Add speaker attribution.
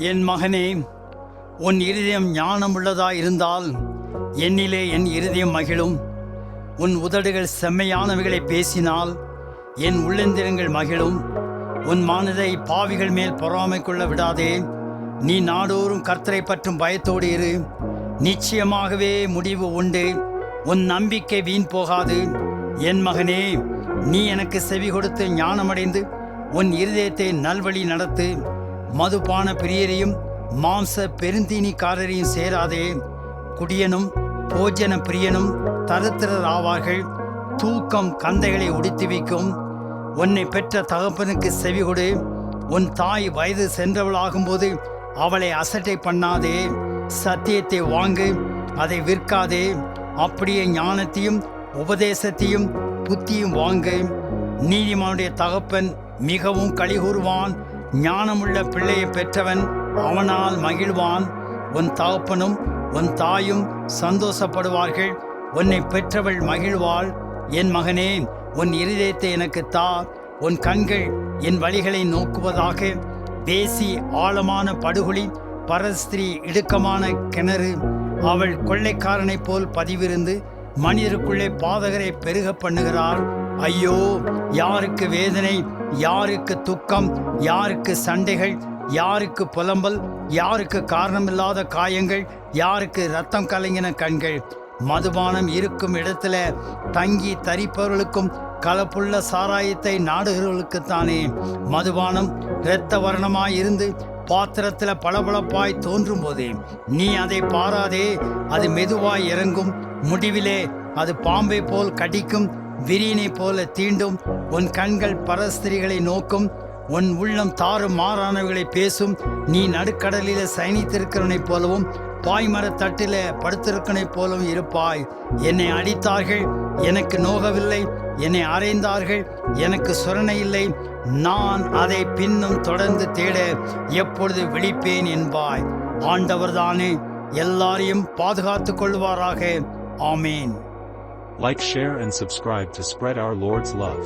Speaker 1: என் மகனே, உன் இருதயம் ஞானமுள்ளதாய் இருந்தால் என்னிலே என் இருதயம் மகிழும். உன் உதடுகள் செம்மையானவைகளை பேசினால் என் உள்ளந்திரங்கள் மகிழும். உன் மனதை பாவிகள் மேல் பொறாமை கொள்ள விடாதே. நீ நாடோறும் கர்த்தரை பற்றும் பயத்தோடு இரு. நிச்சயமாகவே முடிவு உண்டு. உன் நம்பிக்கை வீண் போகாது. என் மகனே, நீ எனக்கு செவி கொடுத்து ஞானமடைந்து உன் இருதயத்தை நல்வழி நடத்து. மதுபான பிரியரையும் மாம்ச பெருந்தீனிக்காரரையும் சேராதே. குடியனும் போஜன பிரியனும் தரித்திரர் ஆவார்கள். தூக்கம் கந்தைகளை உடுத்தி வைக்கும். உன்னை பெற்ற தகப்பனுக்கு செவி கொடு. உன் தாய் வயது சென்றவளாகும்போது அவளை அசட்டை பண்ணாதே. சத்தியத்தை வாங்கு, அதை விற்காதே. அப்படியே ஞானத்தையும் உபதேசத்தையும் புத்தியும் வாங்கு. நீதிமானுடைய தகப்பன் மிகவும் களிகூறுவான். ஞானமுள்ள பிள்ளையை பெற்றவன் அவனால் மகிழ்வான். உன் தகப்பனும் உன் தாயும் சந்தோஷப்படுவார்கள். உன்னை பெற்றவள் மகிழ்வாள். என் மகனே, உன் இருதயத்தை எனக்கு தா. உன் கண்கள் என் வழிகளை நோக்குவதாக. பேசி ஆழமான படுகுழி, பரஸ்திரீ இடுக்கமான கிணறு. அவள் கொள்ளைக்காரனைப் போல் பதிவிருந்து மனிதருக்குள்ளே பாதகரை பெருக பண்ணுகிறாள். ஐயோ, யாருக்கு வேதனை, யாருக்கு துக்கம், யாருக்கு சண்டைகள், யாருக்கு புலம்பல், யாருக்கு காரணமில்லாத காயங்கள், யாருக்கு இரத்தம் கலங்கின கண்கள். மதுபானம் இருக்கும் இடத்துல தங்கி தரிப்பவர்களுக்கும் கலப்புள்ள சாராயத்தை நாடுகிறவர்களுக்குத்தானே. மதுபானம் இரத்த வர்ணமாயிருந்து பாத்திரத்தில் பளபளப்பாய் தோன்றும் போதே நீ அதை பாராதே. அது மெதுவாய் இறங்கும். முடிவிலே அது பாம்பை போல் கடிக்கும், விரியனை போல தீண்டும். உன் கண்கள் பரஸ்திரிகளை நோக்கும். உன் உள்ளம் தாறும் மாறானவைகளை பேசும். நீ நடுக்கடலில சயனித்திருக்கிறவனைப் போலவும் பாய்மரத்தட்டில படுத்திருக்கனைப் போலவும் இருப்பாய். என்னை அடித்தார்கள், எனக்கு நோகவில்லை. என்னை அறைந்தார்கள், எனக்கு சுரணை இல்லை. நான் அதை பின்னும் தொடர்ந்து தேட எப்பொழுது விழிப்பேன் என்பாய். ஆண்டவர்தானே எல்லாரையும் பாதுகாத்து கொள்வாராக. ஆமேன்.
Speaker 2: Like, share and subscribe to spread our Lord's love.